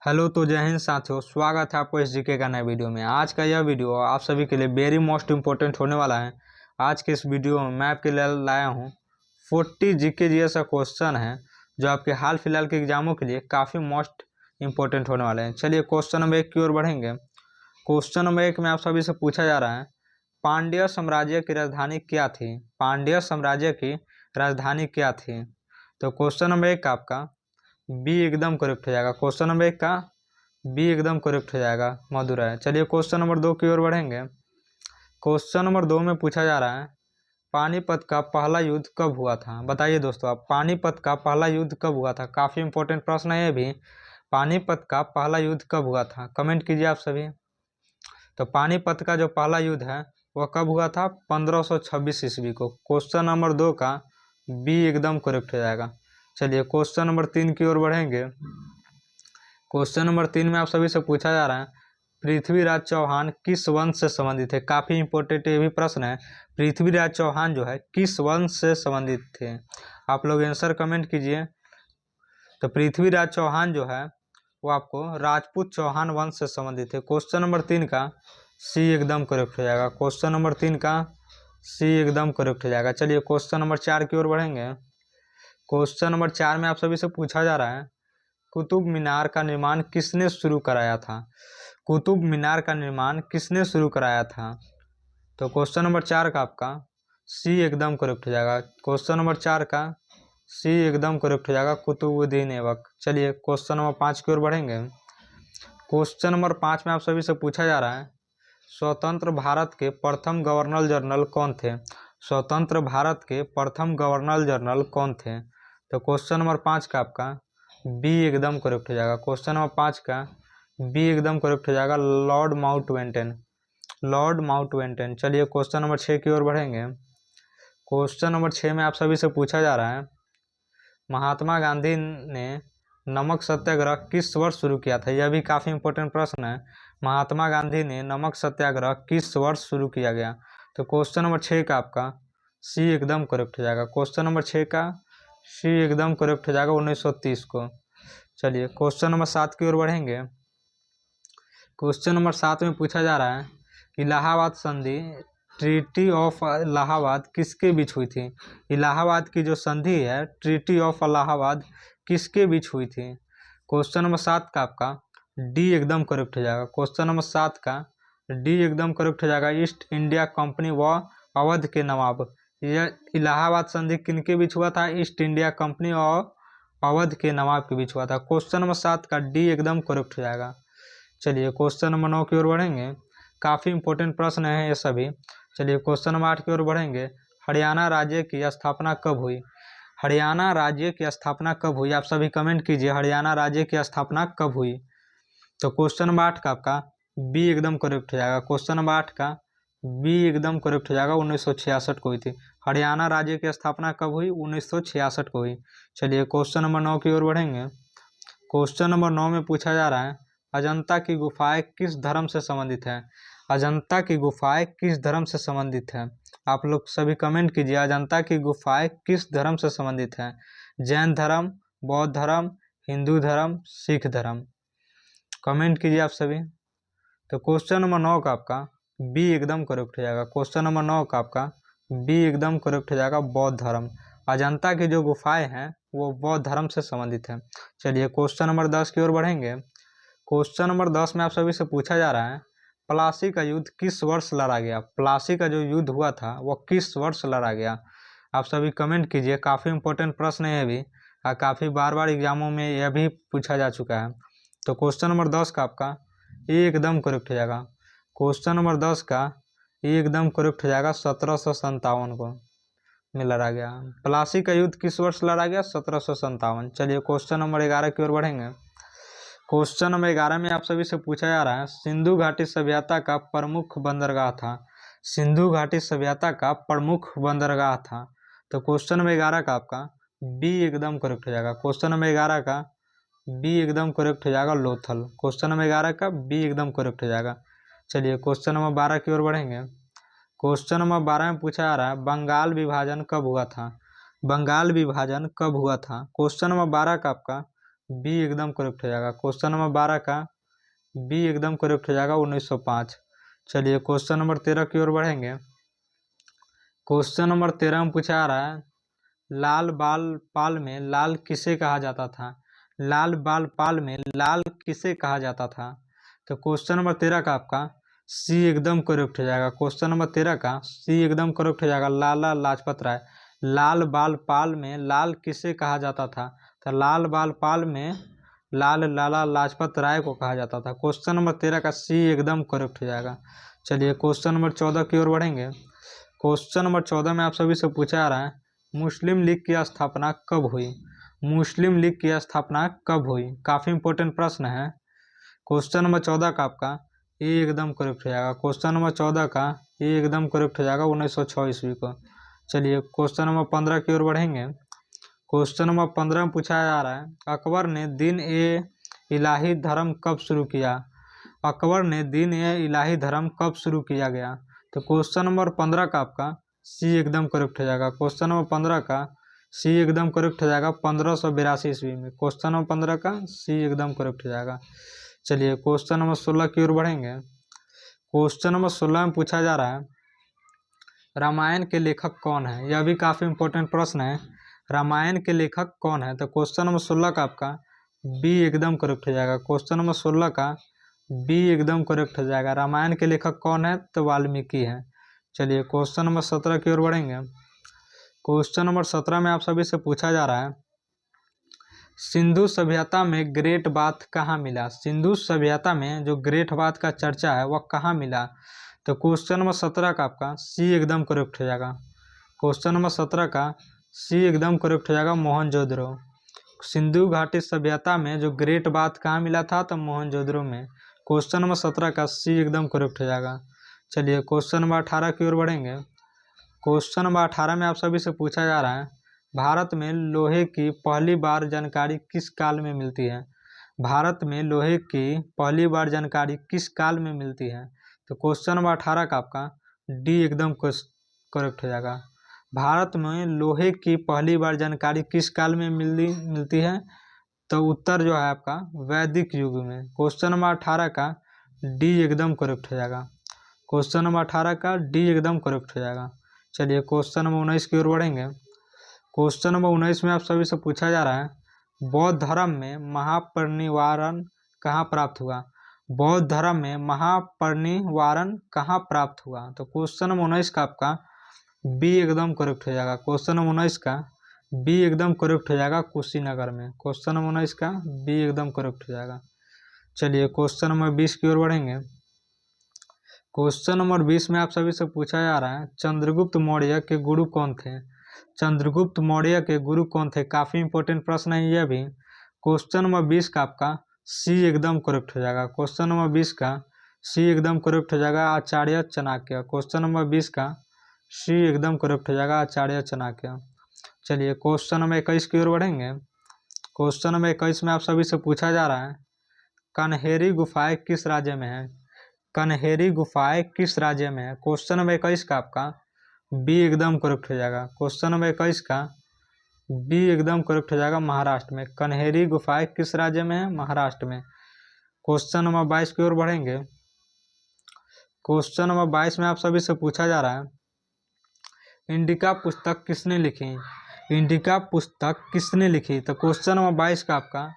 Hello तो जय हिंद साथियों, स्वागत है आपको इस जीके का नए वीडियो में। आज का यह वीडियो आप सभी के लिए वेरी मोस्ट इम्पोर्टेंट होने वाला है। आज के इस वीडियो में मैं आपके लिए लाया हूँ 40 जीके जैसा क्वेश्चन है जो आपके हाल फिलहाल के एग्जामों के लिए काफ़ी मोस्ट इम्पोर्टेंट होने वाले हैं। चलिए क्वेश्चन नंबर 1 की ओर बढ़ेंगे। क्वेश्चन नंबर 1 में आप सभी से पूछा जा रहा है, पांड्य साम्राज्य की राजधानी क्या थी? पांड्य साम्राज्य की राजधानी क्या थी? तो क्वेश्चन नंबर 1 आपका बी एकदम करेक्ट हो जाएगा। क्वेश्चन नंबर 1 का बी एकदम करेक्ट हो जाएगा, मदुरै। चलिए क्वेश्चन नंबर 2 की ओर बढ़ेंगे। क्वेश्चन नंबर 2 में पूछा जा रहा है, पानीपत का पहला युद्ध कब हुआ था? बताइए दोस्तों आप, पानीपत का पहला युद्ध कब हुआ था? काफ़ी इंपॉर्टेंट प्रश्न है ये भी। पानीपत का पहला युद्ध कब हुआ था? कमेंट कीजिए आप सभी। तो पानीपत का जो पहला युद्ध है वह कब हुआ था? 1526 ईस्वी को। क्वेश्चन नंबर 2 का बी एकदम करेक्ट हो जाएगा। चलिए क्वेश्चन नंबर 3 की ओर बढ़ेंगे। क्वेश्चन नंबर 3 में आप सभी से पूछा जा रहा है, पृथ्वीराज चौहान किस वंश से संबंधित है? काफ़ी इंपॉर्टेंट ये भी प्रश्न है। पृथ्वीराज चौहान जो है किस वंश से संबंधित थे? आप लोग आंसर कमेंट कीजिए। तो पृथ्वीराज चौहान जो है वो आपको राजपूत चौहान वंश से संबंधित है। क्वेश्चन नंबर 3 का सी एकदम करेक्ट हो जाएगा। क्वेश्चन नंबर 3 का सी एकदम करेक्ट हो जाएगा। चलिए क्वेश्चन नंबर 4 की ओर बढ़ेंगे। क्वेश्चन नंबर 4 में आप सभी से पूछा जा रहा है, कुतुब मीनार का निर्माण किसने शुरू कराया था? कुतुब मीनार का निर्माण किसने शुरू कराया था? तो क्वेश्चन नंबर 4 का आपका सी एकदम करेक्ट हो जाएगा। क्वेश्चन नंबर 4 का सी एकदम करेक्ट हो जाएगा, कुतुबुद्दीन ऐबक। चलिए क्वेश्चन नंबर 5 की ओर बढ़ेंगे। क्वेश्चन नंबर 5 में आप सभी से पूछा जा रहा है, स्वतंत्र भारत के प्रथम गवर्नर जनरल कौन थे? स्वतंत्र भारत के प्रथम गवर्नर जनरल कौन थे? तो क्वेश्चन नंबर 5 का आपका बी एकदम करेक्ट हो जाएगा। क्वेश्चन नंबर 5 का बी एकदम करेक्ट हो जाएगा, लॉर्ड माउंटबेटन। Lord Mountbatten. चलिए क्वेश्चन नंबर 6 की ओर बढ़ेंगे। क्वेश्चन नंबर 6 में आप सभी से पूछा जा रहा है, महात्मा गांधी ने नमक सत्याग्रह किस वर्ष शुरू किया था? यह भी काफ़ी इंपॉर्टेंट प्रश्न है। महात्मा गांधी ने नमक सत्याग्रह किस वर्ष शुरू किया गया? तो क्वेश्चन नंबर 6 का आपका सी एकदम करेक्ट हो जाएगा। क्वेश्चन नंबर 6 का सी एकदम करेक्ट हो जाएगा, 1930 को। चलिए क्वेश्चन नंबर 7 की ओर बढ़ेंगे। क्वेश्चन नंबर 7 में पूछा जा रहा है, इलाहाबाद संधि, ट्रीटी ऑफ इलाहाबाद किसके बीच हुई थी? इलाहाबाद की जो संधि है, ट्रीटी ऑफ इलाहाबाद, किसके बीच हुई थी? क्वेश्चन नंबर 7 का आपका डी एकदम करेक्ट हो जाएगा। क्वेश्चन नंबर 7 का डी एकदम करेक्ट हो जाएगा, ईस्ट इंडिया कंपनी व अवध के नवाब। यह इलाहाबाद संधि किनके बीच हुआ था? ईस्ट इंडिया कंपनी और अवध के नवाब के बीच हुआ था। क्वेश्चन नंबर 7 का डी एकदम करेक्ट हो जाएगा। चलिए क्वेश्चन नंबर 9 की ओर बढ़ेंगे। काफ़ी इंपॉर्टेंट प्रश्न है ये सभी। चलिए क्वेश्चन नंबर 8 की ओर बढ़ेंगे। हरियाणा राज्य की स्थापना कब हुई? हरियाणा राज्य की स्थापना कब हुई? आप सभी कमेंट कीजिए, हरियाणा राज्य की स्थापना कब हुई? तो क्वेश्चन नंबर 8 का आपका बी एकदम करेक्ट हो जाएगा। क्वेश्चन नंबर 8 का बी एकदम करेक्ट हो जाएगा, 1966 को हुई थी। हरियाणा राज्य की स्थापना कब हुई? 1966 को हुई। चलिए क्वेश्चन नंबर 9 की ओर बढ़ेंगे। क्वेश्चन नंबर 9 में पूछा जा रहा है, अजंता की गुफाएं किस धर्म से संबंधित है? अजंता की गुफाएं किस धर्म से संबंधित है? आप लोग सभी कमेंट कीजिए, अजंता की गुफाएं किस धर्म से संबंधित है? जैन धर्म, बौद्ध धर्म, हिंदू धर्म, सिख धर्म। कमेंट कीजिए आप सभी। तो क्वेश्चन नंबर 9 का आपका बी एकदम करेक्ट हो जाएगा। क्वेश्चन नंबर 9 का आपका बी एकदम करेक्ट हो जाएगा, बौद्ध धर्म। अजंता की जो गुफाएं हैं वो बौद्ध धर्म से संबंधित है। चलिए क्वेश्चन नंबर 10 की ओर बढ़ेंगे। क्वेश्चन नंबर 10 में आप सभी से पूछा जा रहा है, प्लासी का युद्ध किस वर्ष लड़ा गया? प्लासी का जो युद्ध हुआ था वो किस वर्ष लड़ा गया? आप सभी कमेंट कीजिए। काफ़ी इंपॉर्टेंट प्रश्न है ये भी और काफ़ी बार बार एग्जामों में यह भी पूछा जा चुका है। तो क्वेश्चन नंबर 10 का आपका ये एकदम करेक्ट हो जाएगा। क्वेश्चन नंबर 10 का ये एकदम करेक्ट हो जाएगा, 1757 को में लड़ा गया। प्लासी का युद्ध किस वर्ष लड़ा गया? 1757। चलिए क्वेश्चन नंबर 11 की ओर बढ़ेंगे। क्वेश्चन नंबर 11 में आप सभी से पूछा जा रहा है, सिंधु घाटी सभ्यता का प्रमुख बंदरगाह था। सिंधु घाटी सभ्यता का प्रमुख बंदरगाह था। तो क्वेश्चन नंबर 11 का आपका बी एकदम करेक्ट हो जाएगा। क्वेश्चन नंबर 11 का बी एकदम करेक्ट हो जाएगा, लोथल। क्वेश्चन नंबर 11 का बी एकदम करेक्ट हो जाएगा। चलिए क्वेश्चन नंबर 12 की ओर बढ़ेंगे। क्वेश्चन नंबर 12 में पूछा जा रहा है, बंगाल विभाजन कब हुआ था? बंगाल विभाजन कब हुआ था? क्वेश्चन नंबर 12 का आपका बी एकदम करेक्ट हो जाएगा। क्वेश्चन नंबर 12 का बी एकदम करेक्ट हो जाएगा 1905। चलिए क्वेश्चन नंबर 13 की ओर बढ़ेंगे। क्वेश्चन नंबर 13 में पूछा आ रहा है, लाल बाल पाल में लाल किसे कहा जाता था? लाल बाल पाल में लाल किसे कहा जाता था? तो क्वेश्चन नंबर 13 का आपका सी एकदम करेक्ट हो जाएगा। क्वेश्चन नंबर 13 का सी एकदम करेक्ट हो जाएगा, लाला लाजपत राय। लाल बाल पाल में लाल किसे कहा जाता था? तो लाल बाल पाल में लाल लाला लाजपत राय को कहा जाता था। क्वेश्चन नंबर 13 का सी एकदम करेक्ट हो जाएगा। चलिए क्वेश्चन नंबर 14 की ओर बढ़ेंगे। क्वेश्चन नंबर 14 में आप सभी से पूछा जा रहा है, मुस्लिम लीग की स्थापना कब हुई? मुस्लिम लीग की स्थापना कब हुई? काफी इंपॉर्टेंट प्रश्न है। क्वेश्चन नंबर 14 का आपका ए एकदम करेक्ट हो जाएगा। क्वेश्चन नंबर 14 का ए एकदम करेक्ट हो जाएगा 1906 ईस्वी को। चलिए क्वेश्चन नंबर 15 की ओर बढ़ेंगे। क्वेश्चन नंबर 15 में पूछा जा रहा है, अकबर ने दीन ए इलाही धर्म कब शुरू किया? अकबर ने दीन ए इलाही धर्म कब शुरू किया गया? तो क्वेश्चन नंबर 15 का आपका सी एकदम करेक्ट हो जाएगा। क्वेश्चन नंबर 15 का सी एकदम करेक्ट हो जाएगा 1582 ईस्वी में। क्वेश्चन नंबर 15 का सी एकदम करेक्ट हो जाएगा। चलिए क्वेश्चन नंबर 16 की ओर बढ़ेंगे। क्वेश्चन नंबर 16 में पूछा जा रहा है, रामायण के लेखक कौन है? यह भी काफी इंपॉर्टेंट प्रश्न है। रामायण के लेखक कौन है? तो क्वेश्चन नंबर 16 का आपका बी एकदम करेक्ट हो जाएगा। क्वेश्चन नंबर 16 का बी एकदम करेक्ट हो जाएगा। रामायण के लेखक कौन है? तो वाल्मीकि है। चलिए क्वेश्चन नंबर 17 की ओर बढ़ेंगे। क्वेश्चन नंबर 17 में आप सभी से पूछा जा रहा है, सिंधु सभ्यता में ग्रेट बाथ कहाँ मिला? सिंधु सभ्यता में जो ग्रेट बाथ का चर्चा है वह कहाँ मिला? तो क्वेश्चन नंबर 17 का आपका सी एकदम करेक्ट हो जाएगा। क्वेश्चन नंबर 17 का सी एकदम करेक्ट हो जाएगा, मोहनजोदड़ो। सिंधु घाटी सभ्यता में जो ग्रेट बाथ कहाँ मिला था? तो मोहनजोदड़ो में। क्वेश्चन नंबर 17 का सी एकदम करेक्ट हो जाएगा। चलिए क्वेश्चन नंबर 18 की ओर बढ़ेंगे। क्वेश्चन नंबर 18 में आप सभी से पूछा जा रहा है, भारत में लोहे की पहली बार जानकारी किस काल में मिलती है? भारत में लोहे की पहली बार जानकारी किस काल में मिलती है? तो क्वेश्चन नंबर 18 का आपका डी एकदम करेक्ट हो जाएगा। भारत में लोहे की पहली बार जानकारी किस काल में मिलती है? तो उत्तर जो है आपका वैदिक युग में। क्वेश्चन नंबर 18 का डी एकदम करेक्ट हो जाएगा। क्वेश्चन नंबर 18 का डी एकदम करेक्ट हो जाएगा। चलिए क्वेश्चन नंबर 19 की ओर बढ़ेंगे। क्वेश्चन नंबर 19 में आप सभी से पूछा जा रहा है, बौद्ध धर्म में महापरिनिर्वाण कहाँ प्राप्त हुआ? बौद्ध धर्म में महापरिनिर्वाण कहाँ प्राप्त हुआ? तो क्वेश्चन नंबर 19 का आपका बी एकदम करेक्ट हो जाएगा। क्वेश्चन नंबर 19 का बी एकदम करेक्ट हो जाएगा, कुशीनगर में। क्वेश्चन नंबर 19 का बी एकदम करेक्ट हो जाएगा। चलिए क्वेश्चन नंबर 20 की ओर बढ़ेंगे। क्वेश्चन नंबर 20 में आप सभी से पूछा जा रहा है, चंद्रगुप्त मौर्य के गुरु कौन थे? चंद्रगुप्त मौर्य के गुरु कौन थे? काफी इंपॉर्टेंट प्रश्न है यह भी। क्वेश्चन नंबर 20 का आपका सी एकदम करेक्ट हो जाएगा। क्वेश्चन नंबर 20 का सी एकदम करेक्ट हो जाएगा, आचार्य चाणक्य। क्वेश्चन नंबर 20 का सी एकदम करेक्ट हो जाएगा, आचार्य चाणक्य। चलिए क्वेश्चन नंबर 21 की ओर बढ़ेंगे। क्वेश्चन नंबर 21 में आप सभी से पूछा जा रहा है, कन्हेरी गुफाएं किस राज्य में है? कन्हेरी गुफाएं किस राज्य में है? क्वेश्चन नंबर 21 का आपका बी एकदम करेक्ट हो जाएगा। क्वेश्चन नंबर 21 का बी एकदम करेक्ट हो जाएगा, महाराष्ट्र में। कन्हेरी गुफाएं किस राज्य में है? महाराष्ट्र में। क्वेश्चन नंबर 22 की ओर बढ़ेंगे। क्वेश्चन नंबर 22 में आप सभी से पूछा जा रहा है, इंडिका पुस्तक किसने लिखी? इंडिका पुस्तक किसने लिखी? तो क्वेश्चन नंबर 22 का आपका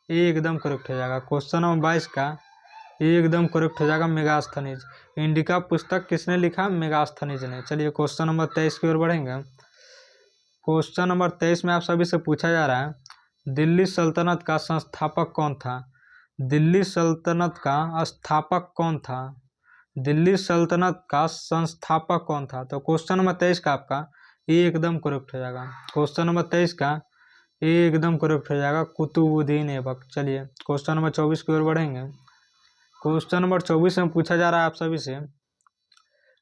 ए एकदम करेक्ट हो जाएगा। क्वेश्चन नंबर 22 का ए एकदम करेक्ट हो जाएगा, मेगास्थनीज। इंडिका पुस्तक किसने लिखा? मेगास्थनीज ने। चलिए क्वेश्चन नंबर 23 की ओर बढ़ेंगे। क्वेश्चन नंबर 23 में आप सभी से पूछा जा रहा है, दिल्ली सल्तनत का संस्थापक कौन था? दिल्ली सल्तनत का स्थापक कौन था? दिल्ली सल्तनत का संस्थापक कौन था? तो क्वेश्चन नंबर 23 का आपका ए एकदम करेक्ट हो जाएगा। क्वेश्चन नंबर 23 का ए एकदम करेक्ट हो जाएगा, कुतुबुद्दीन ऐबक। चलिए क्वेश्चन नंबर 24 की ओर बढ़ेंगे। क्वेश्चन नंबर 24 में पूछा जा रहा है आप सभी से,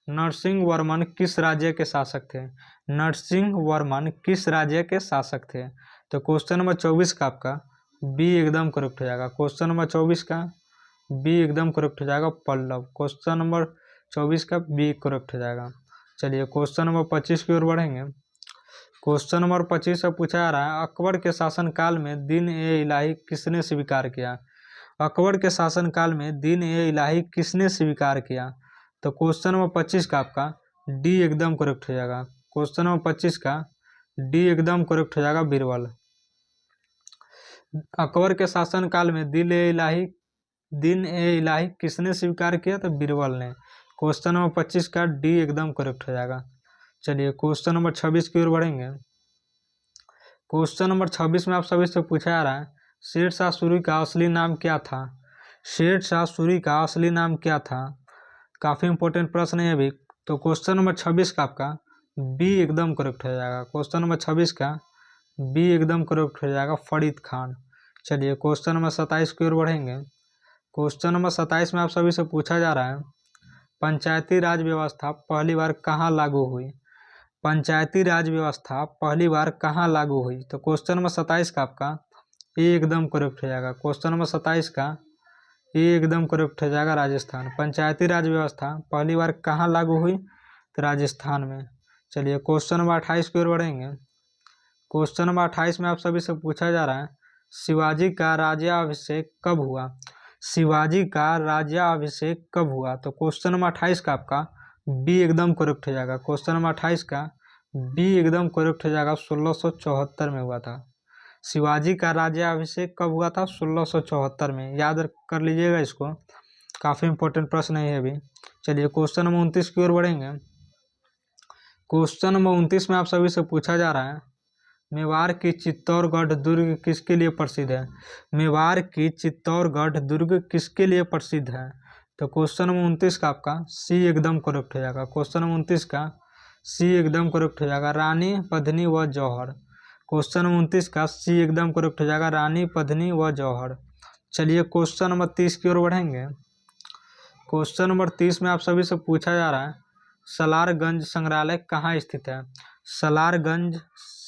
नरसिंह वर्मन किस राज्य के शासक थे? नरसिंह वर्मन किस राज्य के शासक थे? तो क्वेश्चन नंबर 24 का आपका बी एकदम करेक्ट हो जाएगा। क्वेश्चन नंबर 24 का बी एकदम करेक्ट हो जाएगा, पल्लव। क्वेश्चन नंबर 24 का बी करेक्ट हो जाएगा। चलिए क्वेश्चन नंबर 25 की ओर बढ़ेंगे। क्वेश्चन नंबर 25 से पूछा जा रहा है, अकबर के शासनकाल में दीन-ए-इलाही किसने स्वीकार किया। अकबर के शासनकाल में दीन-ए-इलाही किसने स्वीकार किया। तो क्वेश्चन नंबर 25 का आपका डी एकदम करेक्ट हो जाएगा। क्वेश्चन नंबर 25 का डी एकदम करेक्ट हो जाएगा, बीरबल। अकबर के शासनकाल में दीन-ए-इलाही किसने स्वीकार किया, तो बीरबल ने। क्वेश्चन नंबर 25 का डी एकदम करेक्ट हो जाएगा। चलिए क्वेश्चन नंबर 26 की ओर बढ़ेंगे। क्वेश्चन नंबर 26 में आप सभी से पूछा जा रहा है, शेर शाह सूरी का असली नाम क्या था। शेर शाह सूरी का असली नाम क्या था। काफ़ी इंपॉर्टेंट प्रश्न है अभी। तो क्वेश्चन नंबर 26 का आपका बी एकदम करेक्ट हो जाएगा। क्वेश्चन नंबर 26 का बी एकदम करेक्ट हो जाएगा, फरीद खान। चलिए क्वेश्चन नंबर 27 की ओर बढ़ेंगे। क्वेश्चन नंबर 27 में आप सभी से पूछा जा रहा है, पंचायती राज व्यवस्था पहली बार कहाँ लागू हुई। पंचायती राज व्यवस्था पहली बार कहाँ लागू हुई। तो क्वेश्चन नंबर 27 का आपका ए एकदम करेक्ट हो जाएगा। क्वेश्चन नंबर 27 का ए एकदम करेक्ट हो जाएगा, राजस्थान। पंचायती राज व्यवस्था पहली बार कहाँ लागू हुई, तो राजस्थान में। चलिए क्वेश्चन नंबर 28 की ओर बढ़ेंगे। क्वेश्चन नंबर 28 में आप सभी से पूछा जा रहा है, शिवाजी का राज्याभिषेक कब हुआ। शिवाजी का राज्याभिषेक कब हुआ। तो क्वेश्चन नंबर 28 का आपका बी एकदम करेक्ट हो जाएगा। क्वेश्चन नंबर 28 का बी एकदम करेक्ट हो जाएगा, 1674 में हुआ था। शिवाजी का राज्याभिषेक कब हुआ था, 1674 में। याद कर लीजिएगा इसको, काफ़ी इंपॉर्टेंट प्रश्न है ये भी। चलिए क्वेश्चन नंबर 29 की ओर बढ़ेंगे। क्वेश्चन नंबर 29 में आप सभी से पूछा जा रहा है, मेवाड़ की चित्तौड़गढ़ दुर्ग किसके लिए प्रसिद्ध है। मेवाड़ की चित्तौड़गढ़ दुर्ग किसके लिए प्रसिद्ध है। तो क्वेश्चन नंबर 29 का आपका सी एकदम करेक्ट हो जाएगा। क्वेश्चन नंबर 29 का सी एकदम करेक्ट हो जाएगा, रानी पद्मिनी व जौहर। क्वेश्चन नंबर 29 का सी एकदम करेक्ट हो जाएगा, रानी पद्मिनी व जौहर। चलिए क्वेश्चन नंबर 30 की ओर बढ़ेंगे। क्वेश्चन नंबर 30 में आप सभी से पूछा जा रहा है, सलारगंज संग्रहालय कहाँ स्थित है।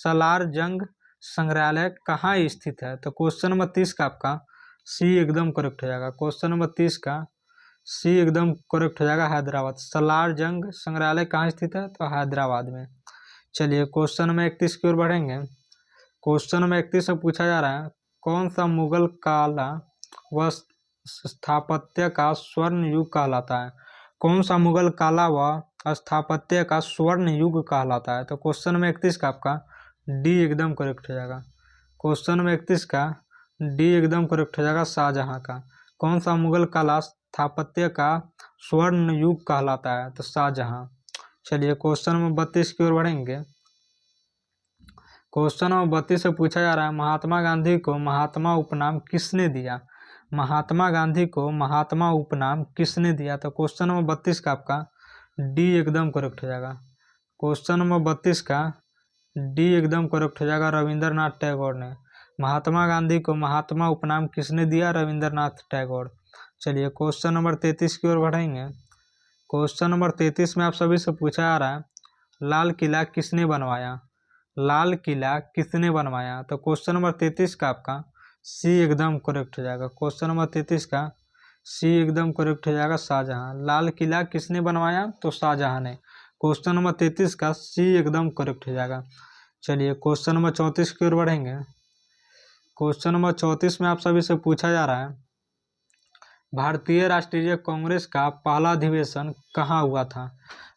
सलारजंग संग्रहालय कहाँ स्थित है। तो क्वेश्चन नंबर 30 का आपका सी एकदम करेक्ट हो जाएगा। क्वेश्चन नंबर 30 का सी एकदम करेक्ट हो जाएगा, हैदराबाद। सलारजंग संग्रहालय कहाँ स्थित है, तो हैदराबाद में। चलिए क्वेश्चन नंबर 31 की ओर बढ़ेंगे। क्वेश्चन नंबर 31 में पूछा जा रहा है, कौन सा मुगल काला व स्थापत्य का स्वर्ण युग कहलाता है। कौन सा मुगल काला व स्थापत्य का स्वर्ण युग कहलाता है। तो क्वेश्चन नंबर 31 का आपका डी एकदम करेक्ट हो जाएगा। क्वेश्चन नंबर 31 का डी एकदम करेक्ट हो जाएगा, शाहजहां का। कौन सा मुगल काला स्थापत्य का स्वर्ण युग कहलाता है, तो शाहजहां। चलिए क्वेश्चन नंबर 32 की ओर बढ़ेंगे। क्वेश्चन नंबर 32 से पूछा जा रहा है, महात्मा गांधी को महात्मा उपनाम किसने दिया। महात्मा गांधी को महात्मा उपनाम किसने दिया। तो क्वेश्चन नंबर 32 का आपका डी एकदम करेक्ट हो जाएगा। क्वेश्चन नंबर 32 का डी एकदम करेक्ट हो जाएगा, रविंद्रनाथ टैगोर ने। महात्मा गांधी को महात्मा उपनाम किसने दिया, रविंद्रनाथ टैगोर। चलिए क्वेश्चन नंबर 33 की ओर बढ़ेंगे। क्वेश्चन नंबर 33 में आप सभी से पूछा जा रहा है, लाल किला किसने बनवाया। लाल किला किसने बनवाया। तो क्वेश्चन नंबर 33 का आपका सी एकदम करेक्ट हो जाएगा। क्वेश्चन नंबर 33 का सी एकदम करेक्ट हो जाएगा, शाहजहां। लाल किला किसने बनवाया, तो शाहजहां ने। क्वेश्चन नंबर 33 का सी एकदम करेक्ट हो जाएगा। चलिए क्वेश्चन नंबर 34 की ओर बढ़ेंगे। क्वेश्चन नंबर 34 में आप सभी से पूछा जा रहा है, भारतीय राष्ट्रीय कांग्रेस का पहला अधिवेशन कहाँ हुआ था।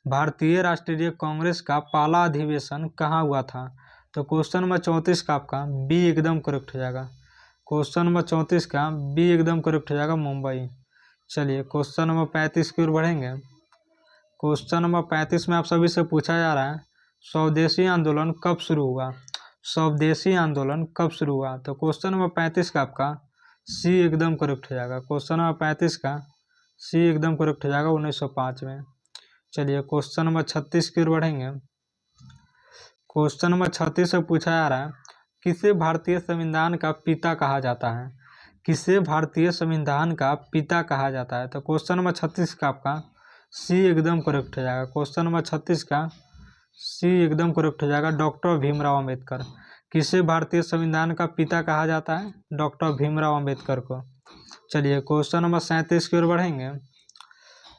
भारतीय राष्ट्रीय कांग्रेस का पहला अधिवेशन कहाँ हुआ था। तो क्वेश्चन नंबर 34 का आपका बी एकदम करेक्ट हो जाएगा। क्वेश्चन नंबर 34 का बी एकदम करेक्ट हो जाएगा, मुंबई। चलिए क्वेश्चन नंबर 35 की ओर बढ़ेंगे। क्वेश्चन नंबर 35 में आप सभी से पूछा जा रहा है, स्वदेशी आंदोलन कब शुरू हुआ। स्वदेशी आंदोलन कब शुरू हुआ। तो क्वेश्चन नंबर 35 का आपका सी एकदम करेक्ट हो जाएगा। क्वेश्चन नंबर 35 का सी एकदम करेक्ट हो जाएगा, 1905 में। चलिए क्वेश्चन नंबर 36 की ओर बढ़ेंगे। क्वेश्चन नंबर 36 से पूछा जा रहा है, किसे भारतीय संविधान का पिता कहा जाता है। किसे भारतीय संविधान का पिता कहा जाता है। तो क्वेश्चन नंबर 36 का आपका सी एकदम करेक्ट हो जाएगा। क्वेश्चन नंबर 36 का सी एकदम करेक्ट हो जाएगा, डॉक्टर भीमराव अम्बेडकर। किसे भारतीय संविधान का पिता कहा जाता है, डॉक्टर भीमराव अम्बेडकर को। चलिए क्वेश्चन नंबर 37 की ओर बढ़ेंगे।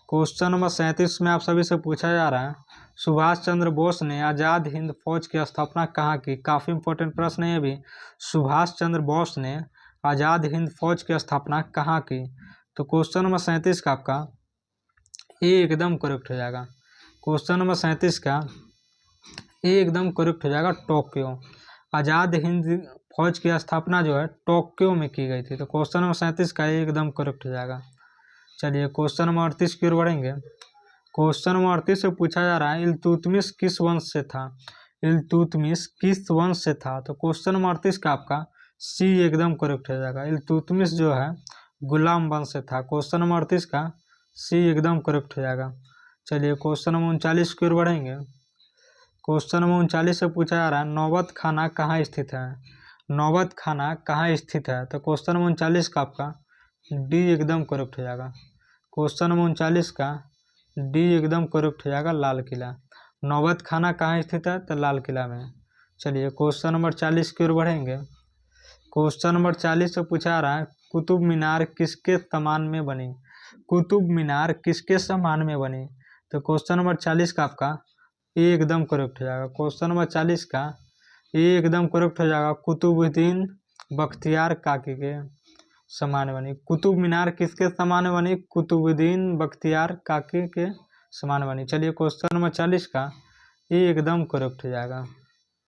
क्वेश्चन नंबर 37 में आप सभी से पूछा जा रहा है, सुभाष चंद्र बोस ने आज़ाद हिंद फौज की स्थापना कहाँ की? काफ़ी इंपॉर्टेंट प्रश्न है ये भी। सुभाष चंद्र बोस ने आज़ाद हिंद फौज की स्थापना कहाँ की? तो क्वेश्चन नंबर 37 का आपका ये एकदम करेक्ट हो जाएगा। क्वेश्चन नंबर 37 का ये एकदम करेक्ट हो जाएगा, टोक्यो। आज़ाद हिंद फौज की स्थापना जो है टोक्यो में की गई थी। तो क्वेश्चन नंबर 37 का ये एकदम करेक्ट हो जाएगा। चलिए क्वेश्चन नंबर 38 की ओर बढ़ेंगे। क्वेश्चन नंबर 38 से पूछा जा रहा है इल्तुतमिश किस वंश से था? इल्तुतमिश किस वंश से था? तो क्वेश्चन नंबर 38 का आपका सी एकदम करेक्ट हो जाएगा। इल्तुतमिश जो है गुलाम वंश से था। क्वेश्चन नंबर 38 का सी एकदम करेक्ट हो जाएगा। चलिए क्वेश्चन नंबर 39 की ओर बढ़ेंगे। क्वेश्चन नंबर 39 से पूछा जा रहा है नौबत खाना कहाँ स्थित है? नौबत खाना कहाँ स्थित है? तो क्वेश्चन नंबर 39 का आपका डी एकदम करेक्ट हो जाएगा। क्वेश्चन नंबर 39 का डी एकदम करेक्ट हो जाएगा, लाल किला। नौबत खाना कहाँ स्थित है? तो लाल किला में। चलिए क्वेश्चन नंबर 40 की ओर बढ़ेंगे। क्वेश्चन नंबर 40 से पूछा जा रहा है कुतुब मीनार किसके समान में बनी? कुतुब मीनार किसके समान में बनी? तो क्वेश्चन नंबर 40 का आपका ये एकदम करेक्ट हो जाएगा। क्वेश्चन नंबर 40 का ये एकदम करेक्ट हो जाएगा, कुतुबुद्दीन बख्तियार काकी के समान बनी। कुतुब मीनार किसके समान बनी? कुतुबुद्दीन बख्तियार काकी के समान बनी। चलिए क्वेश्चन नंबर 40 का ये एकदम करेक्ट हो जाएगा।